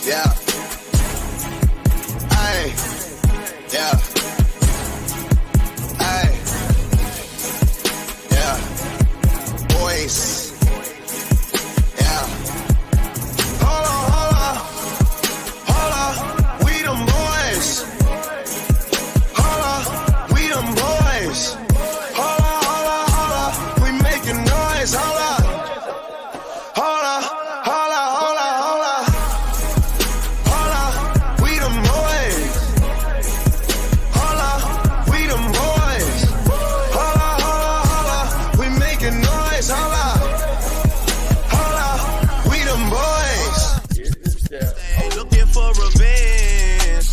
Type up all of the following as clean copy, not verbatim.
Yeah. Ay. Yeah. Ay. Yeah. Boys. Yeah. Hold on. We them boys. Hold on. We them boys. Hold on. We making noise. Hold on. We them boys. Hold on. We them boys. Hold on. We making noise. Hold on. We them boys. Looking for revenge.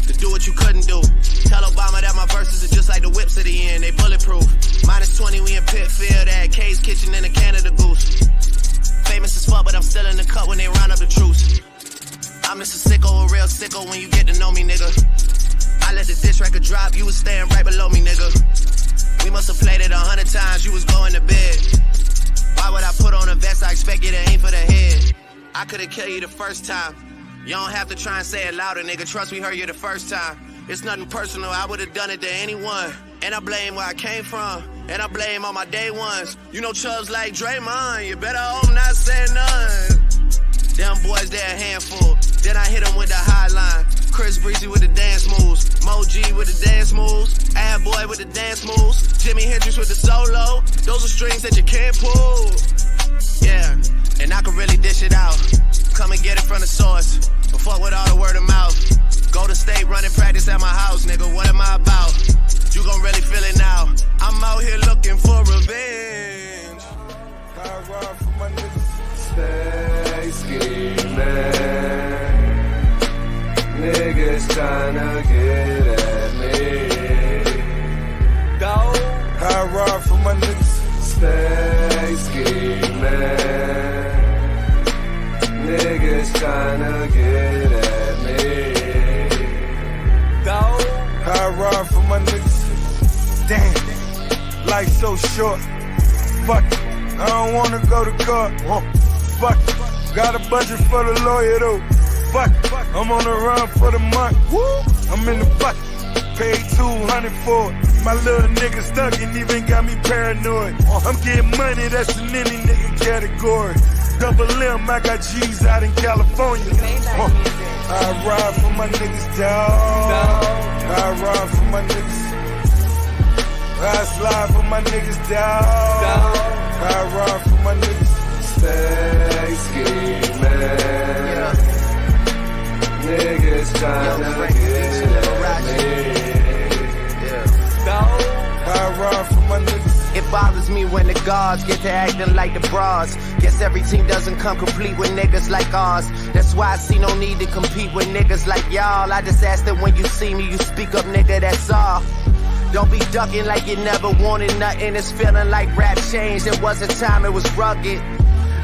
To do what you couldn't do. Tell Obama that my verses are just like the whips at the end. They bulletproof. -20, we in Pitfield at K's Kitchen in a Canada Goose. Famous as fuck, but I'm still in the cut when they round up the troops. I'm just a sicko, a real sicko when you get to know me, nigga. I let the diss record drop, you was staying right below me, nigga. We must have played it 100 times, you was going to bed. Why would I put on a vest? I expect you to aim for the head. I could've killed you the first time. You don't have to try and say it louder, nigga. Trust me, heard you the first time. It's nothing personal, I would've done it to anyone. And I blame where I came from. And I blame all my day ones. You know Chubbs like Draymond. You better hope not say none. Them boys, they're a handful. Then I hit them with the hotline. Chris Breezy with the dance moves. Mo G with the dance moves. Ad Boy with the dance moves. Jimi Hendrix with the solo. Those are strings that you can't pull. Yeah, and I can really dish it out. Come and get it from the source. But fuck with all the word of mouth. Go to state running practice at my house, nigga. What am I about? You gon' really feel it now. I'm out here looking for revenge. I ride for my niggas. Stay scheming. Niggas tryna get at me. Go. I ride for my niggas. Stay scheming. Niggas tryna get at me. Go. I ride for my niggas. Damn, life so short. Fuck it, I don't wanna go to court. Fuck it, got a budget for the lawyer though. Fuck it, I'm on the run for the month. I'm in the bucket, paid 200 for it. My little nigga stuck and even got me paranoid. I'm getting money, that's in any nigga category. Double M, I got G's out in California. I ride for my niggas, dawg. I ride for my niggas. I slide for my niggas, dawg. I ride for my niggas. Stay scheming. Niggas tryna get at me. I ride for my niggas. It bothers me when the guards get to acting like the bras. Guess every team doesn't come complete with niggas like ours. That's why I see no need to compete with niggas like y'all. I just ask that when you see me, you speak up, nigga, that's all. Don't be ducking like you never wanted nothing. It's feeling like rap changed. There was a time it was rugged.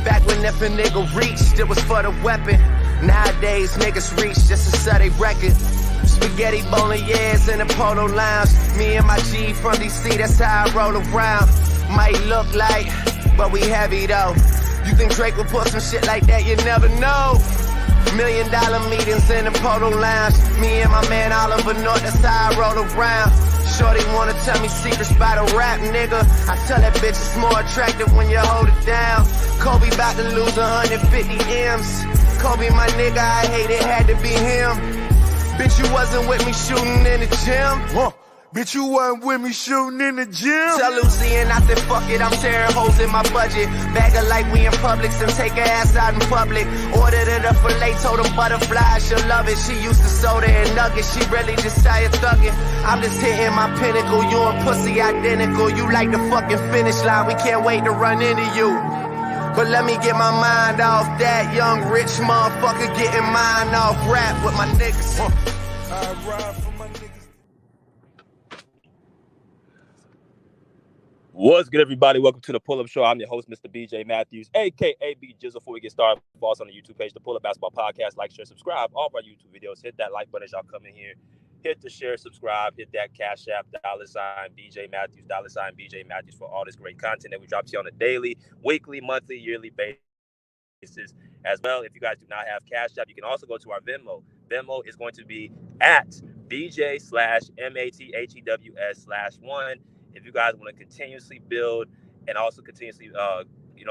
Back when if a nigga reached, it was for the weapon. Nowadays, niggas reach just to sell they record. Spaghetti bolognese in the polo lounge. Me and my G from DC, that's how I roll around. Might look like, but we heavy though. You think Drake would put some shit like that? You never know. $1 million meetings in the polo lounge. Me and my man Oliver North, that's how I roll around. Shorty wanna tell me secrets by the rap, nigga. I tell that bitch it's more attractive when you hold it down. Kobe about to lose 150 M's. Kobe my nigga, I hate it, had to be him. Bitch, you wasn't with me shooting in the gym. Bitch, you wasn't with me shooting in the gym. Tell Lucy and I said, fuck it, I'm tearing holes in my budget. Bag her like we in Publix and take her ass out in public. Ordered it up for late, told them butterflies, she'll love it. She used to soda and nuggets, she really just tired thugging. I'm just hitting my pinnacle, you and pussy identical. You like the fucking finish line, we can't wait to run into you. But let me get my mind off that young rich motherfucker getting mine off rap with my niggas. I ride for my niggas. What's good, everybody? Welcome to the Pull-Up Show. I'm your host, Mr. BJ Matthews, a.k.a. B Jizzle. Before we get started, follow us on the YouTube page, the Pull-Up Basketball Podcast. Like, share, subscribe. All of our YouTube videos. Hit that like button as y'all come in here. Hit the share, subscribe. Hit that Cash App, $ BJ Matthews, $ BJ Matthews for all this great content that we drop to you on a daily, weekly, monthly, yearly basis. as well. If you guys do not have Cash App, you can also go to our Venmo. Venmo is going to be at BJ/MATHEWS/1. If you guys want to continuously build and also continuously,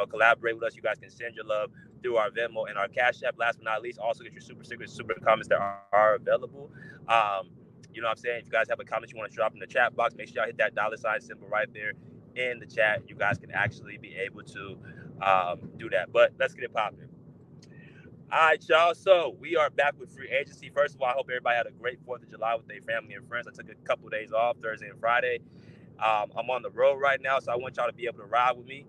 collaborate with us, you guys can send your love through our Venmo and our Cash App. Last but not least, also get your super secret, super comments that are available. You know what I'm saying? If you guys have a comment you want to drop in the chat box, make sure y'all hit that $ symbol right there in the chat. You guys can actually be able to do that. But let's get it popping. All right, y'all. So we are back with free agency. First of all, I hope everybody had a great 4th of July with their family and friends. I took a couple of days off, Thursday and Friday. I'm on the road right now, so I want y'all to be able to ride with me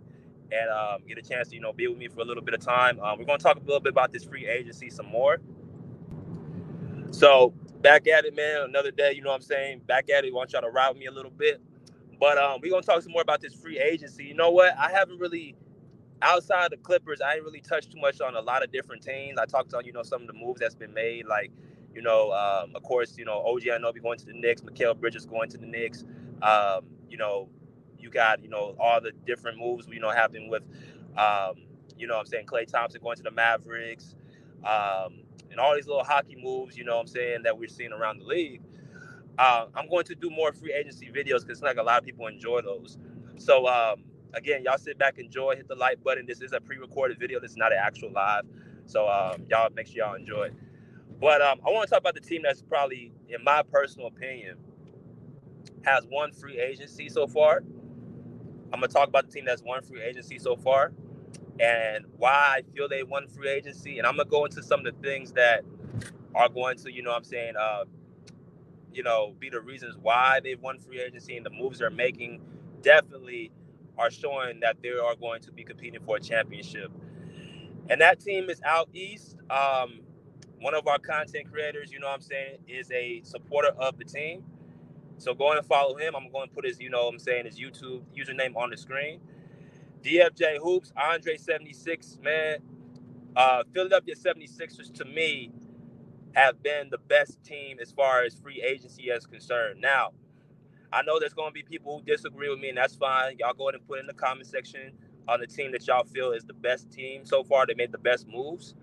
and get a chance to, be with me for a little bit of time. We're going to talk a little bit about this free agency some more. So back at it, man. Another day, you know what I'm saying? Back at it. Want y'all to ride with me a little bit. But we're going to talk some more about this free agency. You know what? I haven't really, outside the Clippers, I ain't really touched too much on a lot of different teams. I talked on, some of the moves that's been made. Like, of course, OG Anunoby going to the Knicks. Mikal Bridges going to the Knicks. You got, all the different moves, happening with, Klay Thompson going to the Mavericks. And all these little hockey moves, that we're seeing around the league. I'm going to do more free agency videos because it's like a lot of people enjoy those. So, again, y'all sit back, enjoy, hit the like button. This is a pre-recorded video. This is not an actual live. So, y'all make sure y'all enjoy it. But I want to talk about the team that's probably, in my personal opinion, has won free agency so far. I'm going to talk about the team that's won free agency so far and why I feel they won free agency. And I'm going to go into some of the things that are going to, be the reasons why they've won free agency, and the moves they're making definitely are showing that they are going to be competing for a championship. And that team is out east. One of our content creators, is a supporter of the team. So go and follow him. I'm going to put his, his YouTube username on the screen. DFJ Hoops, Andre 76, man. Philadelphia 76ers, to me, have been the best team as far as free agency is concerned. Now, I know there's going to be people who disagree with me, and that's fine. Y'all go ahead and put in the comment section on the team that y'all feel is the best team so far. They made the best moves.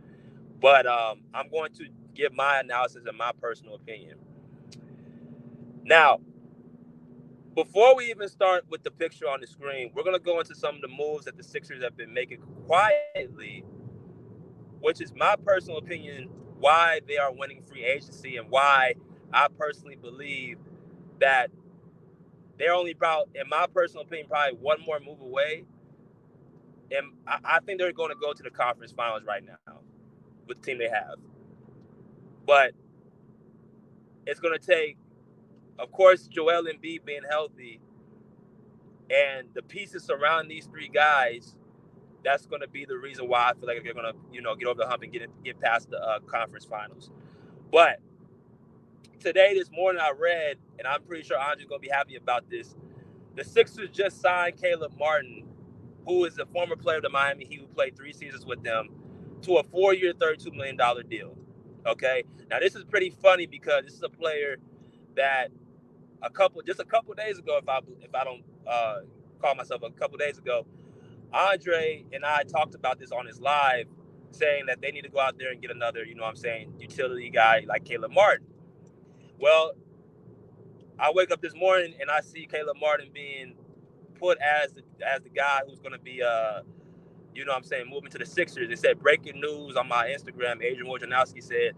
But I'm going to give my analysis and my personal opinion. Now, before we even start with the picture on the screen, we're going to go into some of the moves that the Sixers have been making quietly, which is my personal opinion, why they are winning free agency and why I personally believe that they're only about, in my personal opinion, probably one more move away. And I think they're going to go to the conference finals right now with the team they have. But it's going to take, of course, Joel Embiid being healthy and the pieces surrounding these three guys. That's going to be the reason why I feel like they're going to, get over the hump and get past the conference finals. But this morning I read, and I'm pretty sure Andre's going to be happy about this, the Sixers just signed Caleb Martin, who is a former player of the Miami Heat who played 3 seasons with them, to a 4-year, $32 million deal. Okay? Now, this is pretty funny because this is a player that a couple days ago, if I don't call myself a couple days ago, Andre and I talked about this on his live, saying that they need to go out there and get another, utility guy like Caleb Martin. Well, I wake up this morning and I see Caleb Martin being put as the guy who's going to be, moving to the Sixers. It said breaking news on my Instagram. Adrian Wojnarowski said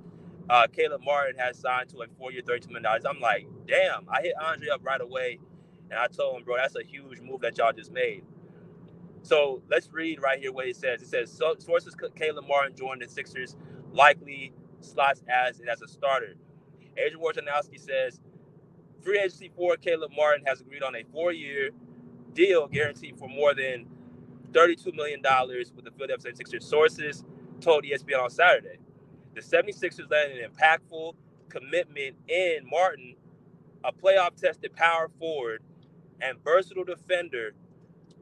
Caleb Martin has signed to a 4-year, $32 million. I'm like, damn. I hit Andre up right away, and I told him, bro, that's a huge move that y'all just made. So let's read right here what it says. It says, sources Caleb Martin joined the Sixers, likely slots as a starter. Adrian Wojnarowski says, free agency for Caleb Martin has agreed on a 4-year deal guaranteed for more than $32 million with the Philadelphia 76ers. Sources told ESPN on Saturday. The 76ers landed an impactful commitment in Martin, a playoff-tested power forward and versatile defender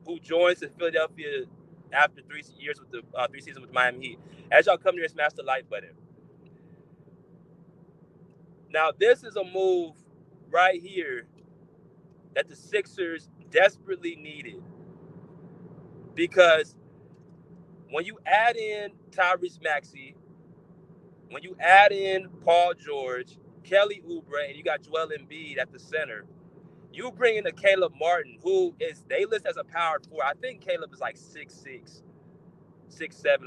who joins the Philadelphia after 3 years with the 3 seasons with the Miami Heat. As y'all come here, smash the like button. Now, this is a move right here that the Sixers desperately needed, because when you add in Tyrese Maxey, when you add in Paul George, Kelly Oubre, and you got Joel Embiid at the center, you bring in a Caleb Martin, who is, they list as a power forward. I think Caleb is like 6'6", 6'7",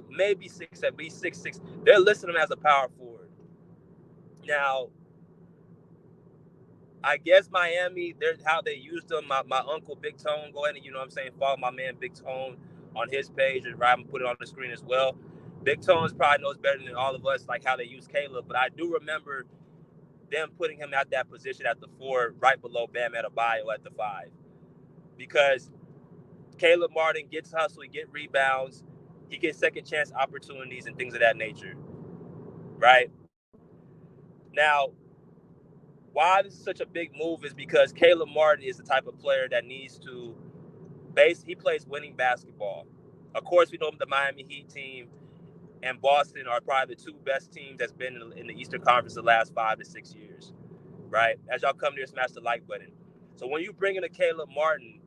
maybe 6'7", but he's 6'6". They're listing him as a power forward. Now, I guess Miami, how they used him. My uncle Big Tone, go ahead and, you know what I'm saying, follow my man Big Tone on his page, and I'm gonna put it on the screen as well. Big Tone probably knows better than all of us, like how they use Caleb, but I do remember them putting him at that position at the 4, right below Bam Adebayo at the 5, because Caleb Martin gets hustle, he gets rebounds, he gets second chance opportunities and things of that nature, right? Now, why this is such a big move is because Caleb Martin is the type of player that needs to he plays winning basketball. Of course, we know the Miami Heat team and Boston are probably the 2 best teams that's been in the Eastern Conference the last 5 to 6 years, right? As y'all come here, smash the like button. So when you bring in a Caleb Martin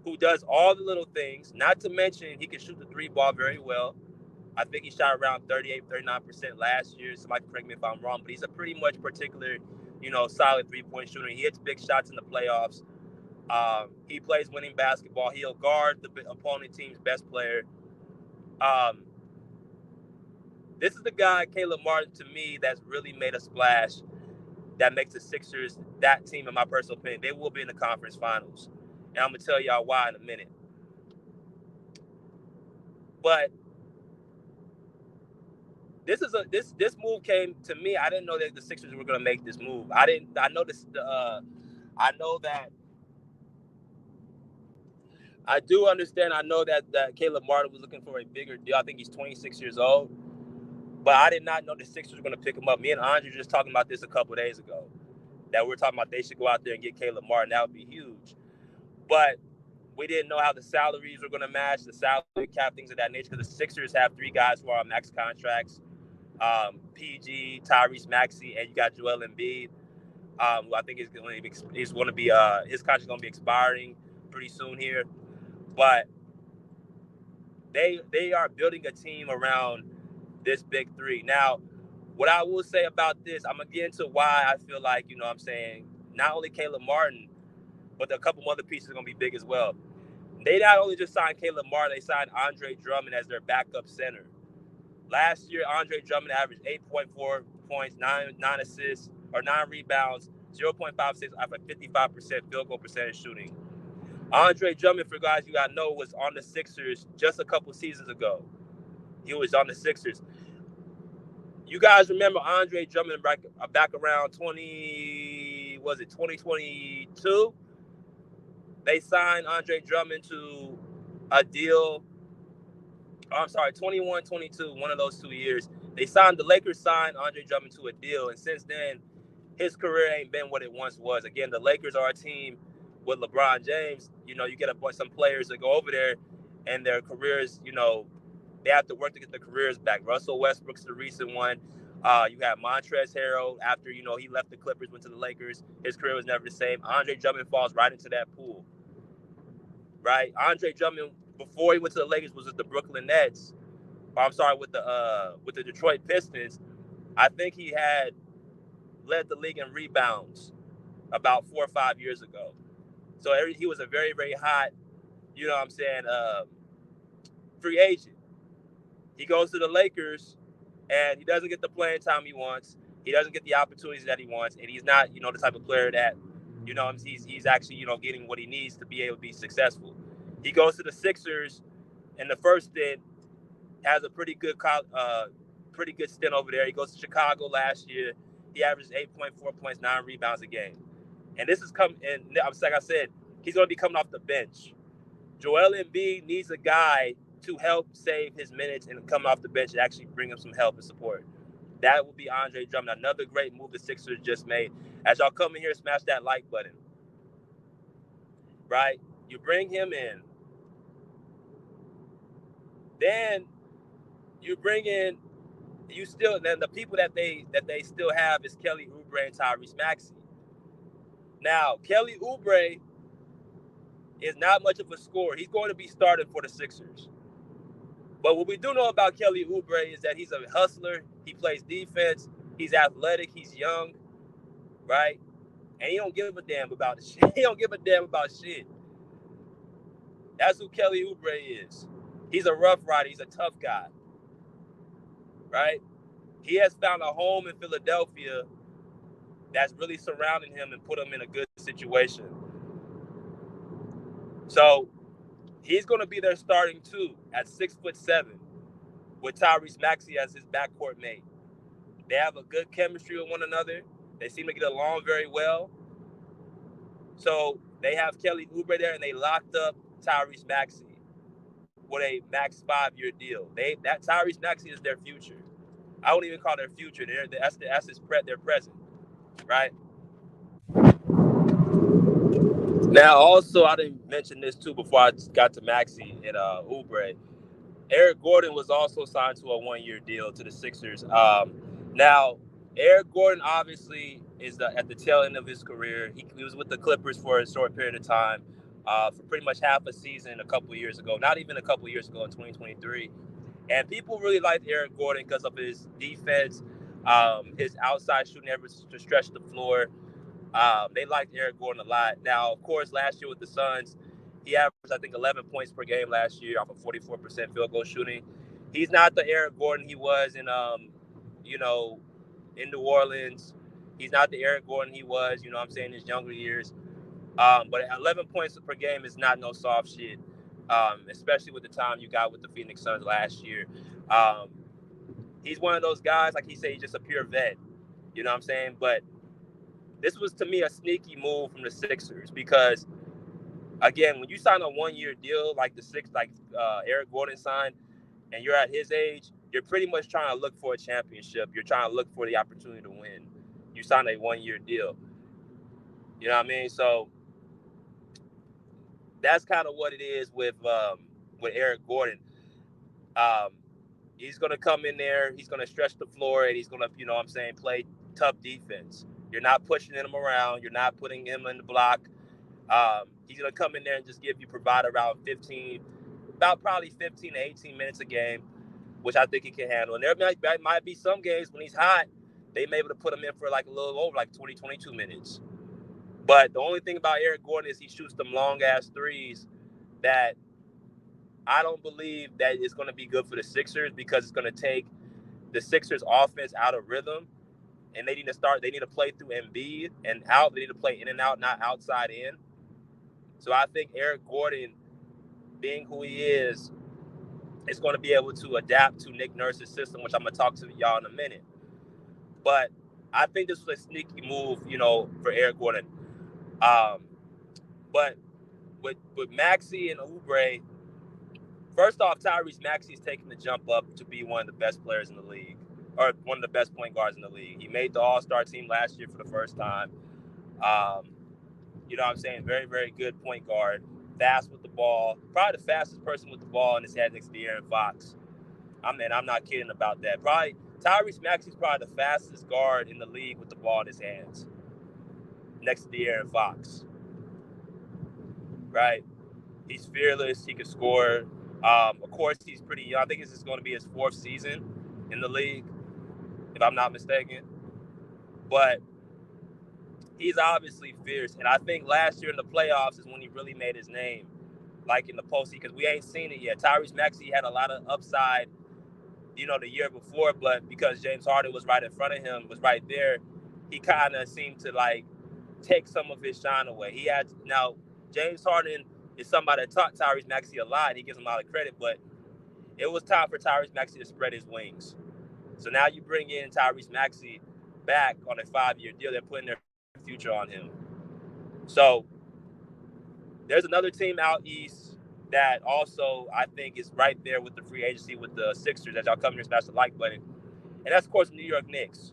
who does all the little things, not to mention he can shoot the 3 ball very well. I think he shot around 38, 39% last year. Somebody correct me if I'm wrong, but he's a pretty much particular, solid 3-point shooter. He hits big shots in the playoffs. He plays winning basketball. He'll guard the opponent team's best player. This is the guy, Caleb Martin, to me, that's really made a splash that makes the Sixers, that team, in my personal opinion, they will be in the conference finals. And I'm going to tell y'all why in a minute. But this move came to me. I didn't know that the Sixers were going to make this move. I know that I do understand. I know that Caleb Martin was looking for a bigger deal. I think he's 26 years old. But I did not know the Sixers were going to pick him up. Me and Andre were just talking about this a couple of days ago, that we're talking about they should go out there and get Caleb Martin. That would be huge. But we didn't know how the salaries were going to match, the salary cap, things of that nature, because the Sixers have 3 guys who are on max contracts, PG, Tyrese Maxey, and you got Joel Embiid, who I think his contract's going to be expiring pretty soon here. But they are building a team around this big 3. Now, what I will say about this, I'm going to get into why I feel like, not only Caleb Martin, but a couple other pieces are going to be big as well. They not only just signed Caleb Martin, they signed Andre Drummond as their backup center. Last year, Andre Drummond averaged 8.4 points, 9 assists, or 9 rebounds, 0.5 assists off a 55% field goal percentage shooting. Andre Drummond, for guys you got to know, was on the Sixers just a couple seasons ago. He was on the Sixers. You guys remember Andre Drummond back around 2022? They signed Andre Drummond to a deal. 21, 22, one of those 2 years. The Lakers signed Andre Drummond to a deal, and since then, his career ain't been what it once was. Again, the Lakers are a team with LeBron James. You get some players that go over there, and their careers, they have to work to get their careers back. Russell Westbrook's the recent one. You have Montrezl Harrell. After, he left the Clippers, went to the Lakers. His career was never the same. Andre Drummond falls right into that pool, right? Andre Drummond, before he went to the Lakers, was with the Brooklyn Nets. With the Detroit Pistons. I think he had led the league in rebounds about 4 or 5 years ago. So he was a very, very hot, free agent. He goes to the Lakers, and he doesn't get the playing time he wants. He doesn't get the opportunities that he wants, and he's not, the type of player that, he's actually, getting what he needs to be able to be successful. He goes to the Sixers, and the first stint has a pretty good stint over there. He goes to Chicago last year. He averages 8.4 points, 9 rebounds a game. And this is like I said, he's going to be coming off the bench. Joel Embiid needs a guy to help save his minutes and come off the bench and actually bring him some help and support. That will be Andre Drummond. Another great move the Sixers just made. As y'all come in here, smash that like button. Right? You bring him in. Then you bring in, then the people that they still have is Kelly Oubre and Tyrese Maxey. Now, Kelly Oubre is not much of a scorer. He's going to be starting for the Sixers. But what we do know about Kelly Oubre is that he's a hustler. He plays defense. He's athletic. He's young, right? And he don't give a damn about shit. He don't give a damn about shit. That's who Kelly Oubre is. He's a rough rider. He's a tough guy, right? He has found a home in Philadelphia that's really surrounding him and put him in a good situation. So he's going to be their starting two at 6'7", with Tyrese Maxey as his backcourt mate. They have a good chemistry with one another. They seem to get along very well. So they have Kelly Oubre there, and they locked up Tyrese Maxey with a max 5-year deal. That Tyrese Maxey is their future. I wouldn't even call their future. That's their present, right? Now, also, I didn't mention this too before I got to Maxey and Oubre. Eric Gordon was also signed to a 1-year deal to the Sixers. Now, Eric Gordon obviously is at the tail end of his career. He was with the Clippers for a short period of time, for pretty much half a season a couple of years ago. Not even a couple of years ago in 2023. And people really liked Eric Gordon because of his defense, his outside shooting efforts to stretch the floor. They liked Eric Gordon a lot. Now, of course, last year with the Suns, he averaged, I think, 11 points per game last year off of 44% field goal shooting. He's not the Eric Gordon he was in New Orleans. He's not the Eric Gordon he was, in his younger years. But 11 points per game is not no soft shit, especially with the time you got with the Phoenix Suns last year. He's one of those guys, like he said, he's just a pure vet. You know what I'm saying? But this was, to me, a sneaky move from the Sixers because, again, when you sign a 1-year deal like Eric Gordon signed, and you're at his age, you're pretty much trying to look for a championship. You're trying to look for the opportunity to win. You sign a 1-year deal. You know what I mean? So that's kind of what it is with Eric Gordon. He's going to come in there. He's going to stretch the floor, and he's going to, play tough defense. You're not pushing him around. You're not putting him in the block. He's going to come in there and just provide around probably 15 to 18 minutes a game, which I think he can handle. And there might be some games when he's hot, they may be able to put him in for a little over 20, 22 minutes. But the only thing about Eric Gordon is he shoots them long-ass threes that I don't believe that it's going to be good for the Sixers because it's going to take the Sixers offense out of rhythm. And they need to play through Embiid and out. They need to play in and out, not outside in. So I think Eric Gordon, being who he is going to be able to adapt to Nick Nurse's system, which I'm going to talk to y'all in a minute. But I think this was a sneaky move, for Eric Gordon. But with Maxey and Oubre, first off, Tyrese Maxey is taking the jump up to be one of the best players in the league, or one of the best point guards in the league. He made the All-Star team last year for the first time. Very, very good point guard. Fast with the ball. Probably the fastest person with the ball in his head next to De'Aaron Fox. I'm not kidding about that. Probably Tyrese Maxey is probably the fastest guard in the league with the ball in his hands next to De'Aaron Fox. Right? He's fearless. He can score. Of course, he's pretty young. I think this is going to be his 4th season in the league, if I'm not mistaken. But he's obviously fierce. And I think last year in the playoffs is when he really made his name, in the postseason, because we ain't seen it yet. Tyrese Maxey had a lot of upside, the year before, but because James Harden was right in front of him, was right there, he kind of seemed to, take some of his shine away. Now, James Harden is somebody that taught Tyrese Maxey a lot. He gives him a lot of credit, but it was time for Tyrese Maxey to spread his wings. So now you bring in Tyrese Maxey back on a 5-year deal. They're putting their future on him. So there's another team out east that also I think is right there with the free agency with the Sixers, as y'all come here and smash the like button. And that's, of course, the New York Knicks.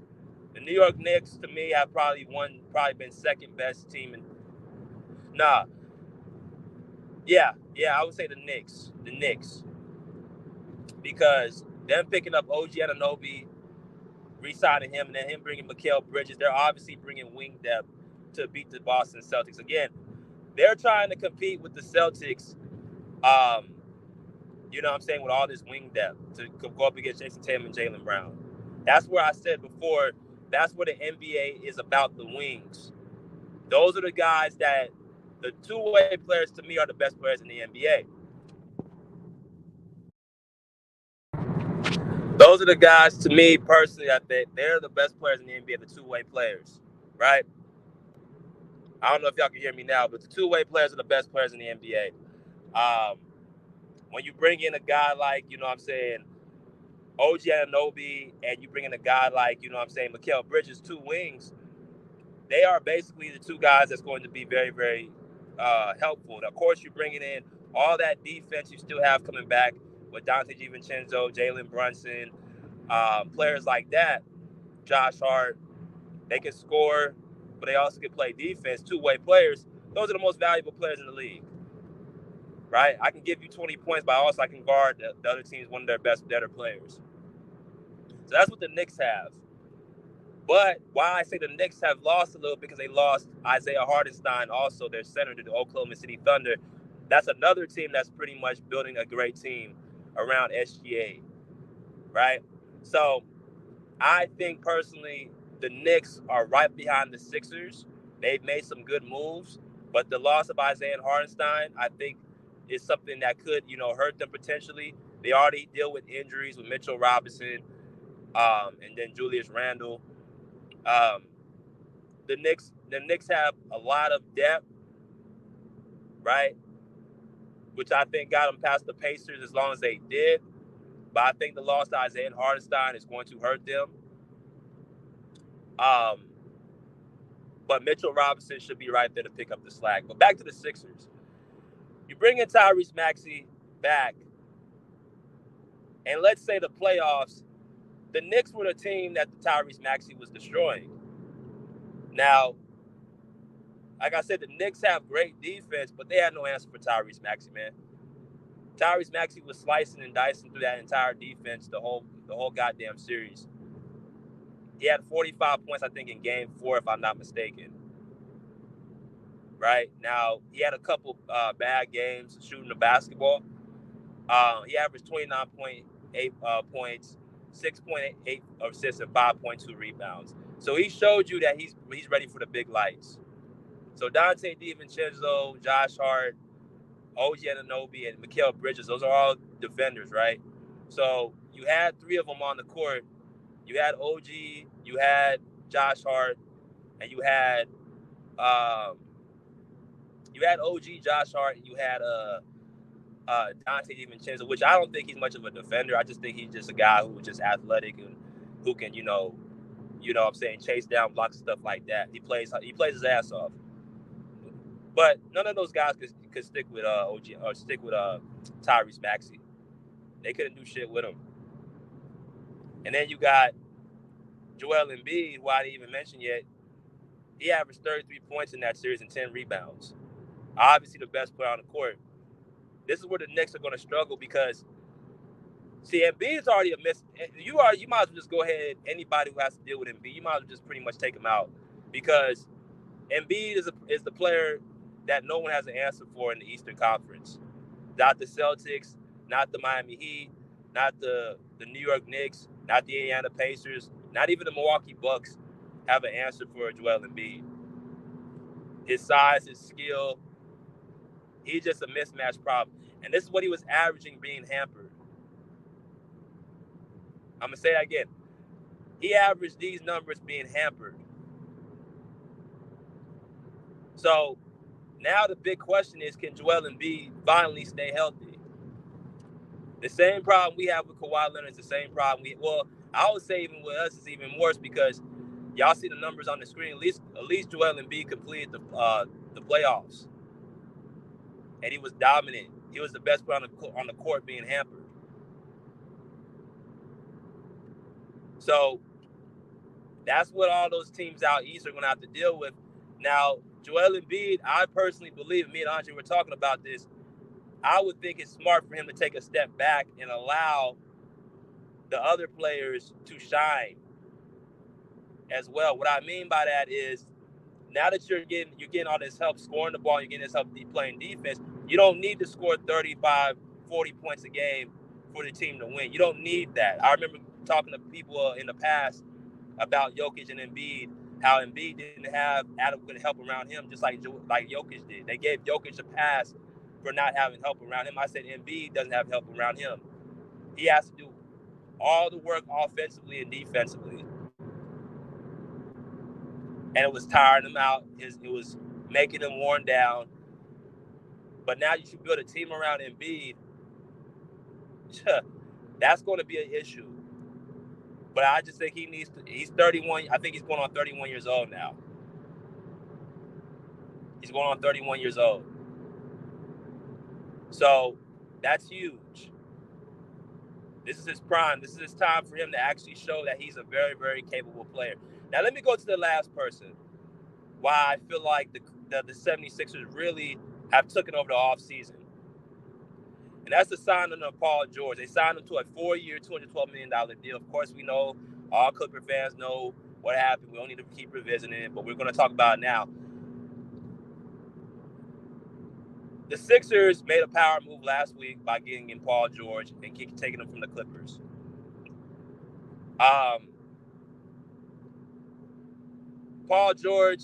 The New York Knicks, to me, have probably been second best team I would say the Knicks. Because them picking up OG Anunoby, re-signing him, and then him bringing Mikal Bridges, they're obviously bringing wing depth to beat the Boston Celtics. Again, they're trying to compete with the Celtics You know what I'm saying? With all this wing depth to go up against Jason Tatum and Jaylen Brown. That's where I said before, that's where the NBA is about the wings. Those are the guys that the two-way players to me are the best players in the NBA. Those are the guys to me personally that they're the best players in the NBA, the two-way players, right? I don't know if y'all can hear me now, but the two-way players are the best players in the NBA. When you bring in a guy like, you know what I'm saying, OG Anunoby, and you bring in a guy like, you know what I'm saying, Mikal Bridges, two wings, they are basically the two guys that's going to be very, very helpful. And of course, you're bringing in all that defense you still have coming back with Dante DiVincenzo, Jalen Brunson, players like that, Josh Hart. They can score, but they also can play defense, two-way players. Those are the most valuable players in the league, right? I can give you 20 points, but also I can guard the other team's one of their better players. So that's what the Knicks have. But why I say the Knicks have lost a little, because they lost Isaiah Hartenstein, also their center, to the Oklahoma City Thunder. That's another team that's pretty much building a great team around SGA, right? So I think personally the Knicks are right behind the Sixers. They've made some good moves, but the loss of Isaiah Hartenstein, I think, is something that could, hurt them potentially. They already deal with injuries with Mitchell Robinson, and then Julius Randle. The Knicks have a lot of depth, right? Which I think got them past the Pacers as long as they did. But I think the loss to Isaiah Hartenstein is going to hurt them. But Mitchell Robinson should be right there to pick up the slack. But back to the Sixers. You bring in Tyrese Maxey back, and let's say the playoffs, the Knicks were the team that Tyrese Maxey was destroying. Now, like I said, the Knicks have great defense, but they had no answer for Tyrese Maxey, man. Tyrese Maxey was slicing and dicing through that entire defense the whole goddamn series. He had 45 points, I think, in Game 4, if I'm not mistaken. Right? Now, he had a couple bad games shooting the basketball. He averaged 29.8 points, 6.8 assists, and 5.2 rebounds. So he showed you that he's ready for the big lights. So Dante DiVincenzo, Josh Hart, OG Anunoby, and Mikal Bridges, those are all defenders, right? So you had three of them on the court. You had OG, you had Josh Hart, and you had OG, Josh Hart, and you had Dante DiVincenzo, which I don't think he's much of a defender. I just think he's just a guy who's just athletic and who can, what I'm saying, chase down blocks and stuff like that. He plays his ass off. But none of those guys could stick with OG or stick with Tyrese Maxey. They couldn't do shit with him. And then you got Joel Embiid, who I didn't even mention yet. He averaged 33 points in that series and 10 rebounds. Obviously the best player on the court. This is where the Knicks are going to struggle because, see, Embiid's already a miss. You might as well just go ahead. Anybody who has to deal with Embiid, you might as well just pretty much take him out because Embiid is the player that no one has an answer for in the Eastern Conference. Not the Celtics, not the Miami Heat, not the New York Knicks, not the Indiana Pacers, not even the Milwaukee Bucks have an answer for Joel Embiid. His size, his skill, he's just a mismatch problem. And this is what he was averaging being hampered. I'm going to say that again. He averaged these numbers being hampered. So now the big question is, can Joel Embiid finally stay healthy? The same problem we have with Kawhi Leonard is the same problem I would say even with us is even worse because y'all see the numbers on the screen. At least Joel Embiid completed the playoffs, and he was dominant. He was the best player on the court being hampered. So that's what all those teams out east are going to have to deal with. Now, Joel Embiid, I personally believe, me and Andre were talking about this, I would think it's smart for him to take a step back and allow the other players to shine as well. What I mean by that is now that you're getting all this help scoring the ball, you're getting this help playing defense, you don't need to score 35, 40 points a game for the team to win. You don't need that. I remember talking to people in the past about Jokic and Embiid, how Embiid didn't have adequate help around him, just like Jokic did. They gave Jokic a pass for not having help around him. I said Embiid doesn't have help around him. He has to do all the work offensively and defensively. And it was tiring him out. It was making him worn down. But now you should build a team around Embiid. That's going to be an issue. But I just think he's 31. I think he's going on 31 years old now. He's going on 31 years old. So that's huge. This is his prime. This is his time for him to actually show that he's a very, very capable player. Now, let me go to the last person. Why I feel like the 76ers really have taken over the offseason. And that's the signing of Paul George. They signed him to a 4-year, $212 million deal. Of course, we know, all Clipper fans know what happened. We don't need to keep revisiting it, but we're going to talk about it now. The Sixers made a power move last week by getting in Paul George and taking him from the Clippers. Paul George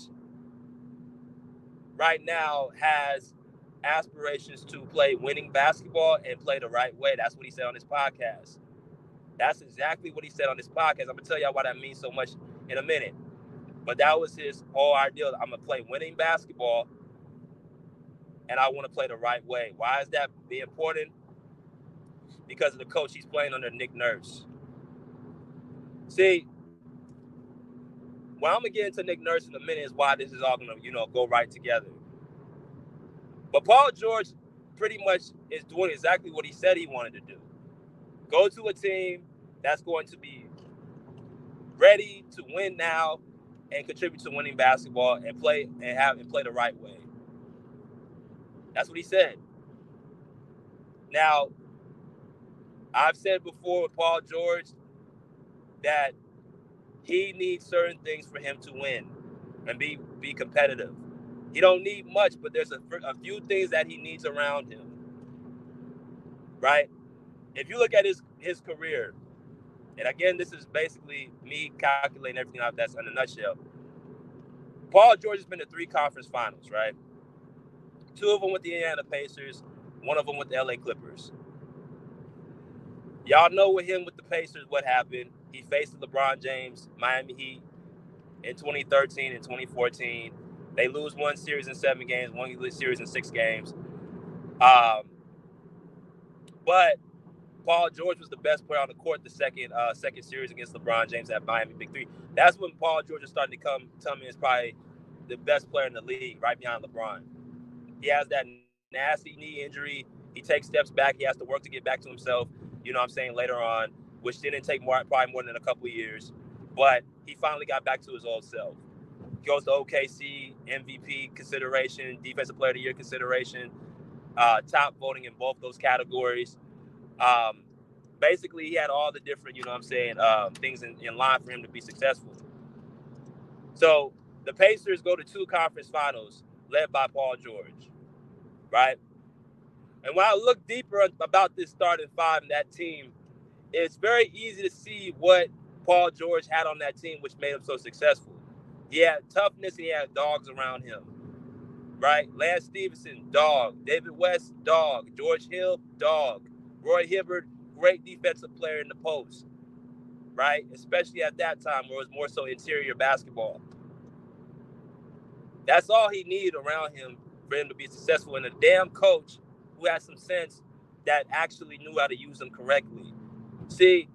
right now has aspirations to play winning basketball and play the right way. That's what he said on his podcast. That's exactly what he said on his podcast. I'm going to tell y'all why that means so much in a minute. But that was his whole ideal. I'm going to play winning basketball, and I want to play the right way. Why is that be important? Because of the coach he's playing under, Nick Nurse. See, what I'm going to get into Nick Nurse in a minute is why this is all going to, go right together. But Paul George pretty much is doing exactly what he said he wanted to do. Go to a team that's going to be ready to win now and contribute to winning basketball and play the right way. That's what he said. Now, I've said before with Paul George that he needs certain things for him to win and be competitive. He don't need much, but there's a few things that he needs around him, right? If you look at his career, and again, this is basically me calculating everything out that's in a nutshell. Paul George has been to 3 conference finals, right? 2 of them with the Indiana Pacers, 1 of them with the LA Clippers. Y'all know with him with the Pacers what happened. He faced the LeBron James Miami Heat in 2013 and 2014. They lose 1 series in 7 games, 1 series in 6 games. But Paul George was the best player on the court the second series against LeBron James at Miami Big 3. That's when Paul George is starting to come in as probably the best player in the league, right behind LeBron. He has that nasty knee injury. He takes steps back. He has to work to get back to himself, later on, which didn't take probably more than a couple of years. But he finally got back to his old self. Goes to OKC, MVP consideration, Defensive Player of the Year consideration, top voting in both those categories. Basically, he had all the different, things in line for him to be successful. So the Pacers go to 2 conference finals led by Paul George, right? And when I look deeper about this starting 5 and that team, it's very easy to see what Paul George had on that team, which made him so successful. He had toughness, and he had dogs around him, right? Lance Stevenson, dog. David West, dog. George Hill, dog. Roy Hibbert, great defensive player in the post, right? Especially at that time where it was more so interior basketball. That's all he needed around him for him to be successful, and a damn coach who had some sense that actually knew how to use them correctly. See,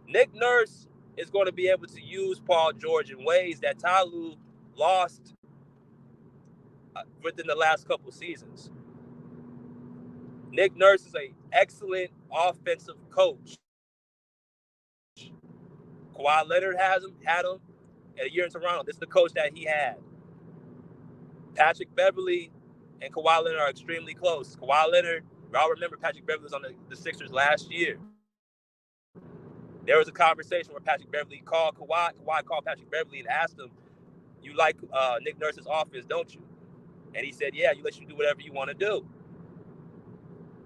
Nick Nurse is going to be able to use Paul George in ways that Ty Lue lost within the last couple seasons. Nick Nurse is an excellent offensive coach. Kawhi Leonard had him a year in Toronto. This is the coach that he had. Patrick Beverley and Kawhi Leonard are extremely close. Kawhi Leonard, y'all remember Patrick Beverley was on the Sixers last year. There was a conversation where Patrick Beverley called Kawhi. Kawhi called Patrick Beverley and asked him, "You like Nick Nurse's offense, don't you?" And he said, "Yeah, you let you do whatever you want to do."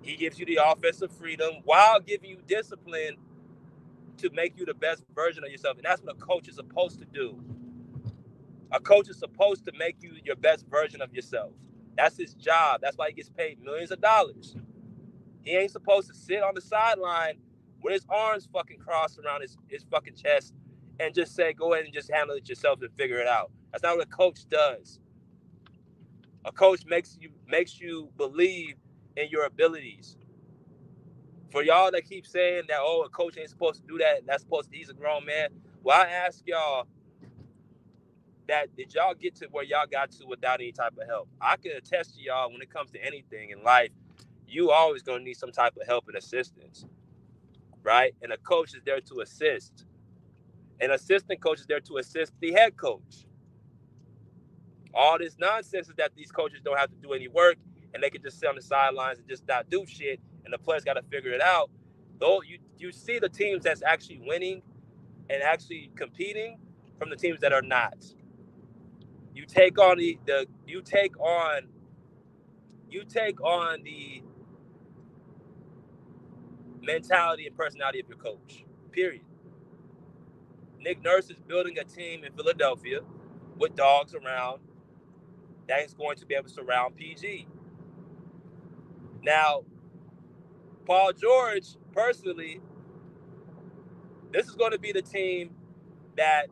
He gives you the offensive freedom while giving you discipline to make you the best version of yourself. And that's what a coach is supposed to do. A coach is supposed to make you your best version of yourself. That's his job. That's why he gets paid millions of dollars. He ain't supposed to sit on the sideline with his arms fucking crossed around his fucking chest and just say, go ahead and just handle it yourself and figure it out. That's not what a coach does. A coach makes you believe in your abilities. For y'all that keep saying that, oh, a coach ain't supposed to do that, he's a grown man. Well, I ask y'all that, did y'all get to where y'all got to without any type of help? I can attest to y'all, when it comes to anything in life, you always gonna need some type of help and assistance, right? And a coach is there to assist. An assistant coach is there to assist the head coach. All this nonsense is that these coaches don't have to do any work and they can just sit on the sidelines and just not do shit, and the players got to figure it out. Though you see the teams that's actually winning and actually competing from the teams that are not. You take on the mentality and personality of your coach. Period. Nick Nurse is building a team in Philadelphia with dogs around that is going to be able to surround PG. Now, Paul George, personally, this is going to be the team that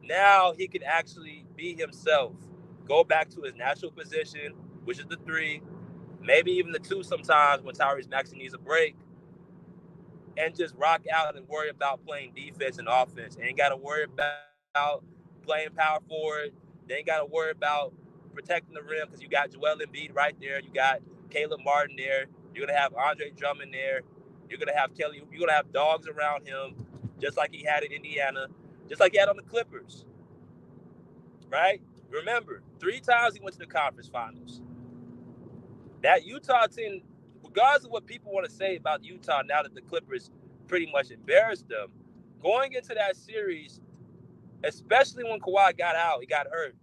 now he can actually be himself, go back to his natural position, which is the 3, maybe even the 2 sometimes when Tyrese Maxey needs a break, and just rock out and worry about playing defense and offense. Ain't got to worry about playing power forward. They ain't got to worry about protecting the rim because you got Joel Embiid right there. You got Caleb Martin there. You're going to have Andre Drummond there. You're going to have Kelly. You're going to have dogs around him, just like he had in Indiana, just like he had on the Clippers, right? Remember, 3 times he went to the conference finals. That Utah team, regardless of what people want to say about Utah now that the Clippers pretty much embarrassed them, going into that series, especially when Kawhi got out, he got hurt,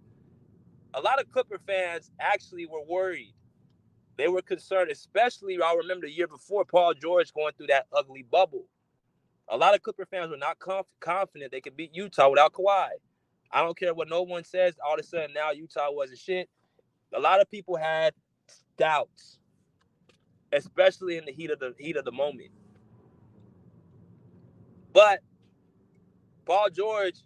a lot of Clipper fans actually were worried. They were concerned, especially, I remember the year before, Paul George going through that ugly bubble. A lot of Clipper fans were not confident they could beat Utah without Kawhi. I don't care what no one says. All of a sudden now Utah wasn't shit. A lot of people had doubts, especially in the heat of the moment. But Paul George,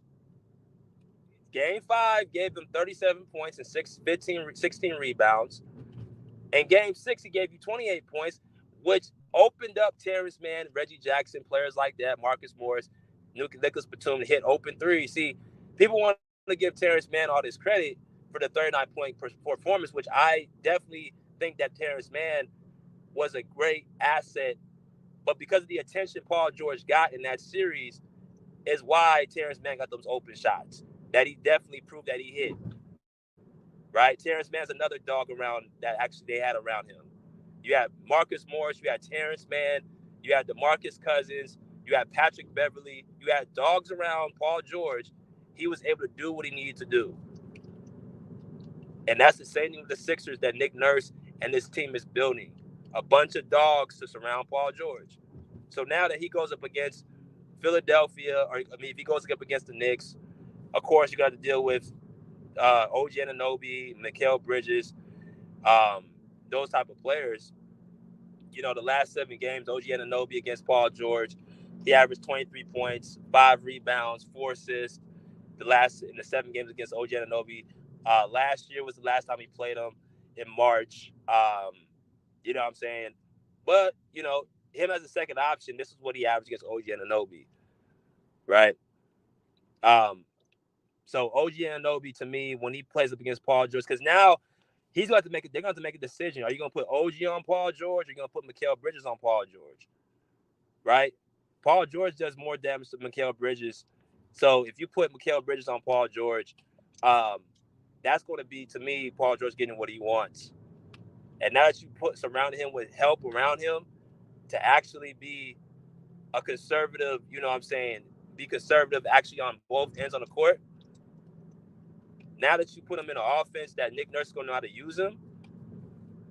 Game 5 gave them 37 points and 16 rebounds. And Game 6, he gave you 28 points, which opened up Terrence Mann, Reggie Jackson, players like that, Marcus Morris, Nicholas Batum to hit open threes. See, people want to give Terrence Mann all this credit for the 39-point performance, which I definitely think that Terrence Mann was a great asset. But because of the attention Paul George got in that series is why Terrence Mann got those open shots that he definitely proved that he hit. Right? Terrence Mann's another dog around that actually they had around him. You had Marcus Morris, you had Terrence Mann, you had DeMarcus Cousins, you had Patrick Beverly, you had dogs around Paul George. He was able to do what he needed to do. And that's the same thing with the Sixers that Nick Nurse and this team is building. A bunch of dogs to surround Paul George. So now that he goes up against Philadelphia, if he goes up against the Knicks, of course you got to deal with OG Anunoby, Mikal Bridges, those type of players. You know, the last 7 games, OG Anunoby against Paul George, he averaged 23 points, 5 rebounds, 4 assists. In the 7 games against OG Anunoby. Last year was the last time he played him in March. You know what I'm saying? But, you know, him as a second option, this is what he averaged against OG Anunoby, right? So OG Anunoby, to me, when he plays up against Paul George, because now they're going to have to make a decision. Are you going to put OG on Paul George, or are you going to put Mikal Bridges on Paul George, right? Paul George does more damage to Mikal Bridges. So if you put Mikal Bridges on Paul George, that's going to be, to me, Paul George getting what he wants. And now that you surround him with help around him to actually be a conservative, you know what I'm saying, be conservative actually on both ends on the court. Now that you put him in an offense that Nick Nurse is going to know how to use him,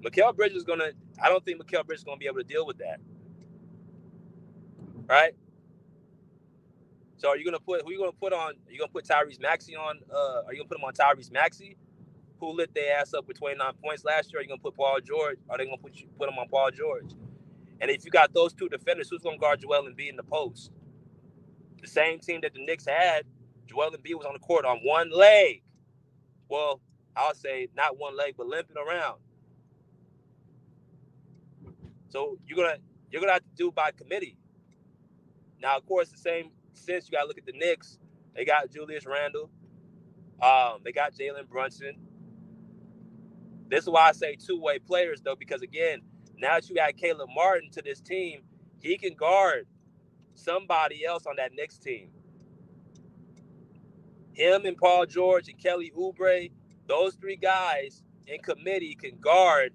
Mikal Bridges is gonna. I don't think Mikal Bridges is gonna be able to deal with that, right? So are you gonna put who you gonna put on? Are you gonna put Tyrese Maxey on? Are you gonna put him on Tyrese Maxey, who lit their ass up with 29 points last year? Are you gonna put Paul George? Are they gonna put him on Paul George? And if you got those two defenders, who's gonna guard Joel Embiid in the post? The same team that the Knicks had, Joel Embiid was on the court on one leg. Well, I'll say not one leg, but limping around. So you're gonna have to do by committee. Now, of course, the same sense you gotta look at the Knicks. They got Julius Randle. They got Jalen Brunson. This is why I say two-way players, though, because again, now that you add Caleb Martin to this team, he can guard somebody else on that Knicks team. Him and Paul George and Kelly Oubre, those three guys in committee can guard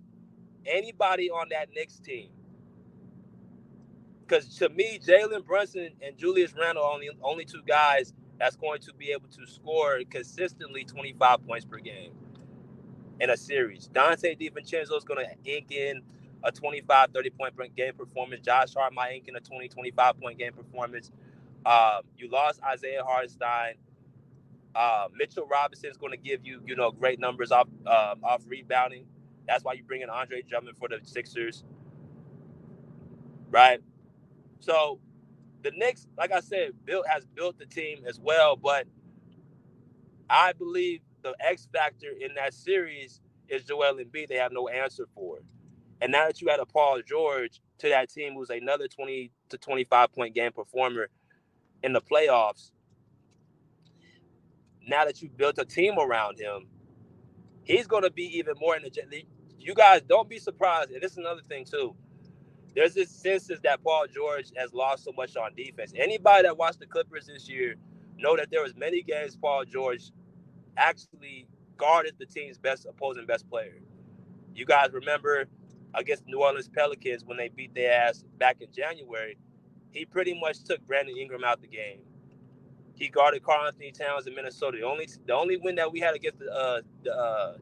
anybody on that Knicks team. Because to me, Jalen Brunson and Julius Randle are only two guys that's going to be able to score consistently 25 points per game in a series. Dante DiVincenzo is going to ink in a 25, 30-point per game performance. Josh Hart might ink in a 20, 25-point game performance. You lost Isaiah Hartenstein. Mitchell Robinson is going to give you, great numbers off rebounding. That's why you bring in Andre Drummond for the Sixers, right? So the Knicks, like I said, has built the team as well, but I believe the X factor in that series is Joel Embiid. They have no answer for it. And now that you add a Paul George to that team, who's another 20 to 25-point game performer in the playoffs, now that you built a team around him, he's going to be even more energetic. You guys, don't be surprised. And this is another thing, too. There's this sense that Paul George has lost so much on defense. Anybody that watched the Clippers this year know that there was many games Paul George actually guarded the team's opposing best player. You guys remember against New Orleans Pelicans when they beat their ass back in January, he pretty much took Brandon Ingram out the game. He guarded Karl-Anthony Towns in Minnesota. The only win that we had against the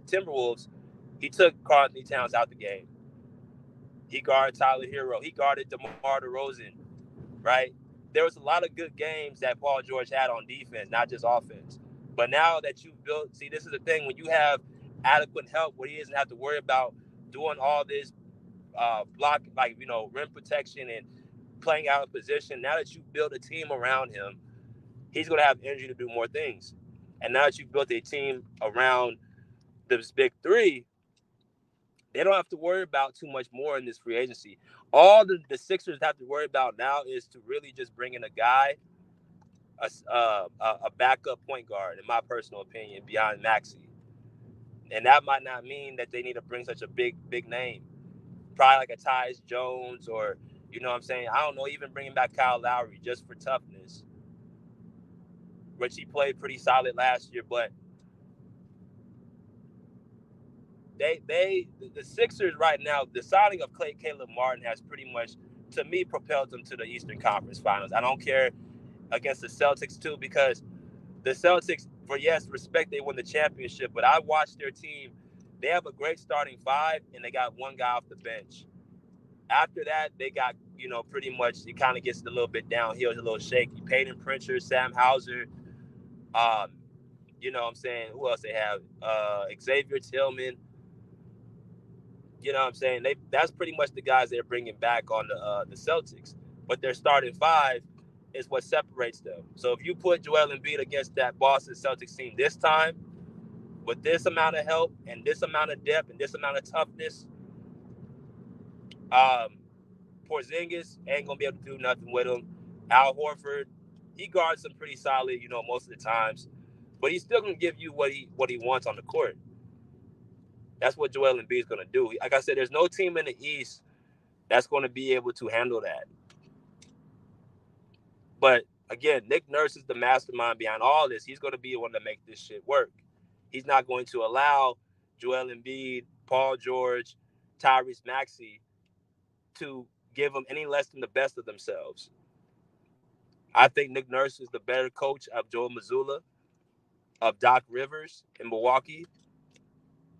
Timberwolves, he took Karl-Anthony Towns out the game. He guarded Tyler Hero. He guarded DeMar DeRozan, right? There was a lot of good games that Paul George had on defense, not just offense. But now that you've built, see, this is the thing. When you have adequate help where he doesn't have to worry about doing all this rim protection and playing out of position, now that you've built a team around him, he's going to have energy to do more things. And now that you've built a team around this big three, they don't have to worry about too much more in this free agency. All the Sixers have to worry about now is to really just bring in a guy, a backup point guard, in my personal opinion, beyond Maxey. And that might not mean that they need to bring such a big name. Probably like a Tyus Jones or, you know what I'm saying? I don't know, even bringing back Kyle Lowry just for toughness, which he played pretty solid last year, but the Sixers right now, the signing of Caleb Martin has pretty much, to me, propelled them to the Eastern Conference Finals. I don't care against the Celtics too, because the Celtics, respect, they won the championship, but I watched their team. They have a great starting five, and they got one guy off the bench. After that, they got, pretty much, it kind of gets a little bit downhill, a little shaky. Peyton Pritchard, Sam Hauser, you know what I'm saying? Who else they have? Xavier Tillman. You know what I'm saying? That's pretty much the guys they're bringing back on the Celtics. But their starting five is what separates them. So if you put Joel Embiid against that Boston Celtics team this time, with this amount of help and this amount of depth and this amount of toughness, Porzingis ain't going to be able to do nothing with him. Al Horford, he guards them pretty solid, most of the times. But he's still going to give you what he wants on the court. That's what Joel Embiid is going to do. Like I said, there's no team in the East that's going to be able to handle that. But again, Nick Nurse is the mastermind behind all this. He's going to be the one to make this shit work. He's not going to allow Joel Embiid, Paul George, Tyrese Maxey to give them any less than the best of themselves. I think Nick Nurse is the better coach of Joe Mazzulla, of Doc Rivers in Milwaukee.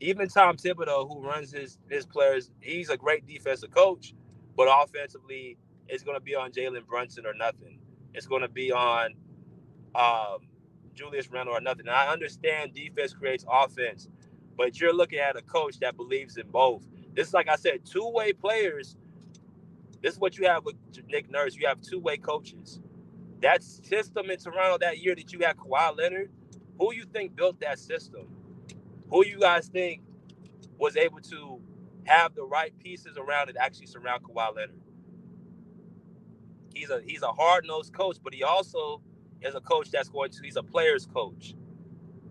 even Tom Thibodeau, who runs his players, he's a great defensive coach, but offensively, it's going to be on Jalen Brunson or nothing. It's going to be on Julius Randle or nothing. And I understand defense creates offense, but you're looking at a coach that believes in both. This is, like I said, two-way players. This is what you have with Nick Nurse. You have two-way coaches. That system in Toronto that year that you had Kawhi Leonard, who you think built that system? Who you guys think was able to have the right pieces around it actually surround Kawhi Leonard? He's a hard-nosed coach, but he also is a coach he's a player's coach.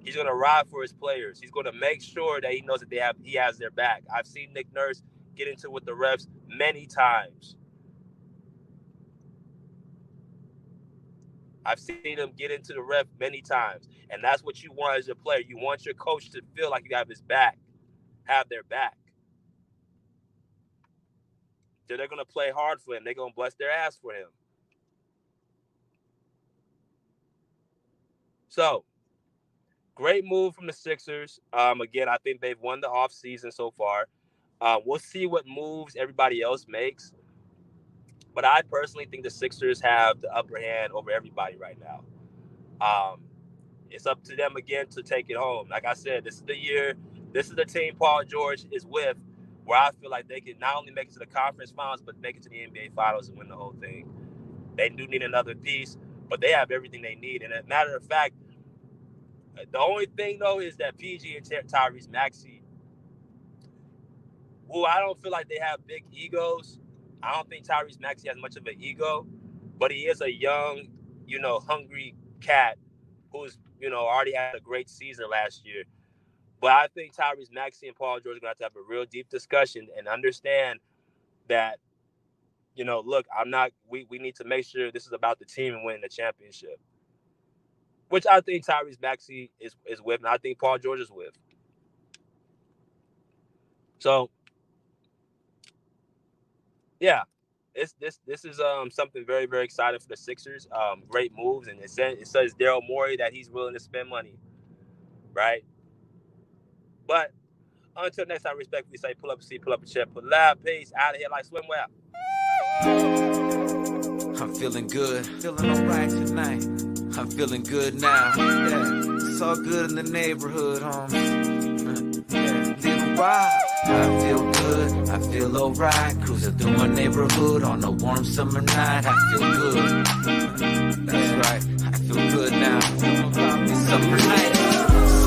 He's going to ride for his players. He's going to make sure that he knows that he has their back. I've seen Nick Nurse get into it with the refs many times. I've seen him get into the ref many times. And that's what you want as a player. You want your coach to feel like you have his back, have their back. So they're going to play hard for him. They're going to bust their ass for him. So, great move from the Sixers. Again, I think they've won the offseason so far. We'll see what moves everybody else makes. But I personally think the Sixers have the upper hand over everybody right now. It's up to them again to take it home. Like I said, this is the year. This is the team Paul George is with, where I feel like they can not only make it to the conference finals, but make it to the NBA finals and win the whole thing. They do need another piece, but they have everything they need. And as a matter of fact, the only thing, though, is that PG and Tyrese Maxey, who I don't feel like they have big egos. I don't think Tyrese Maxey has much of an ego, but he is a young, hungry cat who's, already had a great season last year. But I think Tyrese Maxey and Paul George are going to have a real deep discussion and understand that, look, we need to make sure this is about the team and winning the championship, which I think Tyrese Maxey is with, and I think Paul George is with. So, yeah, this is something very, very exciting for the Sixers. Great moves, and it says Daryl Morey that he's willing to spend money, right? But until next time, respectfully say, pull up a seat, pull up a chair, put loud, peace, out of here like swimwear. I'm feeling good, feeling alright tonight. I'm feeling good now. Yeah, it's all good in the neighborhood, homie. Yeah, living wild. I feel good, I feel alright. Cruising through my neighborhood on a warm summer night. I feel good. That's right, I feel good now. It's summer night.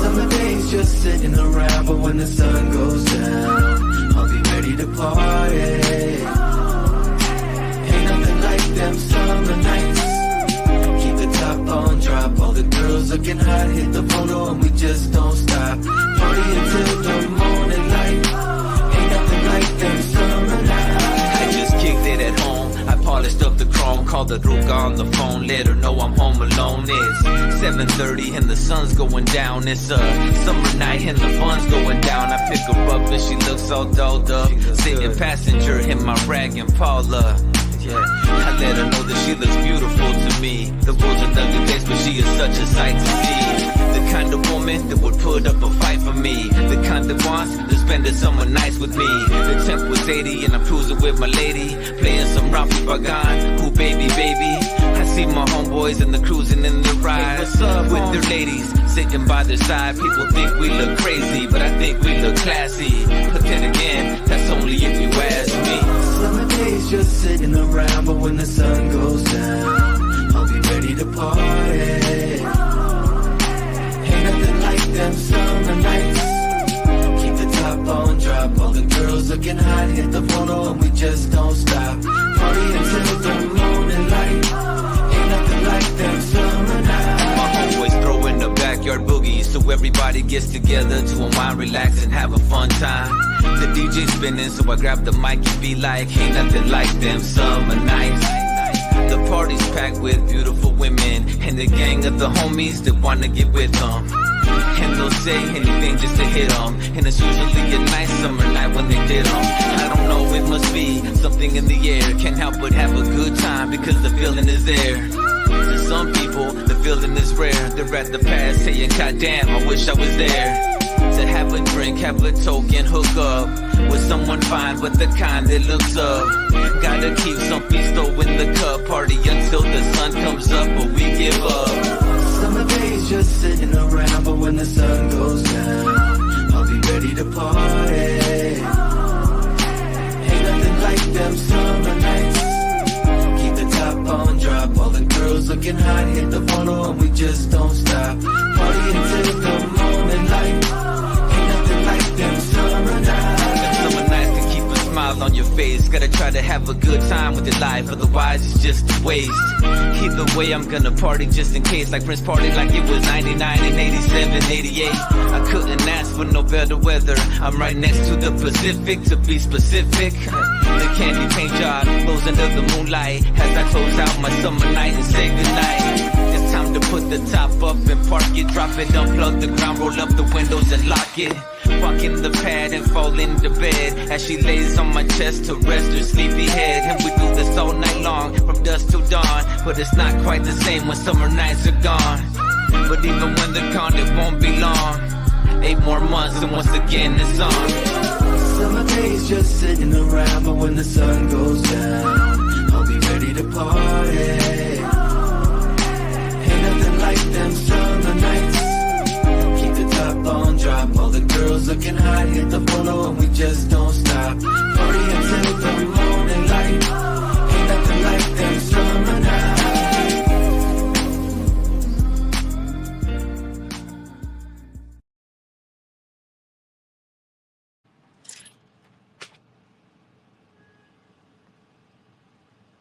Summer days just sitting around, but when the sun goes down, I'll be ready to party. Ain't nothing like them summer nights. Keep the top on drop, all the girls looking hot, hit the photo and we just don't stop. Party until the morning light. Ain't nothing like them summer nights. I just kicked it at home. I polished up the chrome, called the Ruka on the phone, let her know I'm home alone. It's 7:30 and the sun's going down. It's a summer night and the fun's going down. I pick her up and she looks all dolled up, sitting passenger in my rag and Paula. Yeah, I let her know that she looks beautiful to me. The world's an ugly place, but she is such a sight to see. The kind of woman that would put up a fight for me. The kind that wants to spend the summer nights with me. The temp was 80 and I'm cruising with my lady, playing some Rafi Bagan. Ooh, baby, baby. I see my homeboys and the cruising in the ride. Hey, what's up, with their ladies sitting by their side. People think we look crazy, but I think we look classy. But then again, that's only if you ask me. Summer days just sitting around, but when the sun goes down, I'll be ready to party. Ain't nothing like them summer nights. Keep the top on drop, all the girls looking hot, hit the photo and we just don't stop. Party until the morning light. Ain't nothing like them summer nights. My homeboys throwing the backyard boogie, so everybody gets together to unwind, relax, and have a fun time. The DJ spinning, so I grab the mic and be like, ain't nothing like them summer nights. The party's packed with beautiful women and the gang of the homies that wanna get with them. And they'll say anything just to hit them. And it's usually a nice summer night when they did them. I don't know, it must be something in the air. Can't help but have a good time because the feeling is there. To some people, the feeling is rare. They're at the past saying, God damn, I wish I was there. to have a drink, have a token, hook up with someone fine, but the kind that looks up. Gotta keep some pisto in the cup, party until the sun comes up, but we give up. Summer days just sitting around, but when the sun goes down, I'll be ready to party. Ain't nothing like them summer nights. Keep the top on drop, all the girls looking hot, hit the photo and we just don't stop. Party until the morning light. Ain't nothing like them summer nights. Them summer nights can keep a smile on your face. Gotta try to have a good time with your life, otherwise it's just a waste. Either way, I'm gonna party just in case. Like Prince party like it was 99 and 87, 88. I couldn't ask for no better weather. I'm right next to the Pacific, to be specific. The candy paint job glows under the moonlight as I close out my summer night and say goodnight. It's time to put the top up and park it, drop it, unplug the ground, roll up the windows and lock it. Walk in the pad and fall into bed as she lays on my chest to rest her sleepy head. And we do this all night long, from dusk till dawn. But it's not quite the same when summer nights are gone. But even when they're gone, it won't be long. 8 more months and once again it's on. Summer days just sitting around, but when the sun goes down, I'll be ready to party. Ain't nothing like them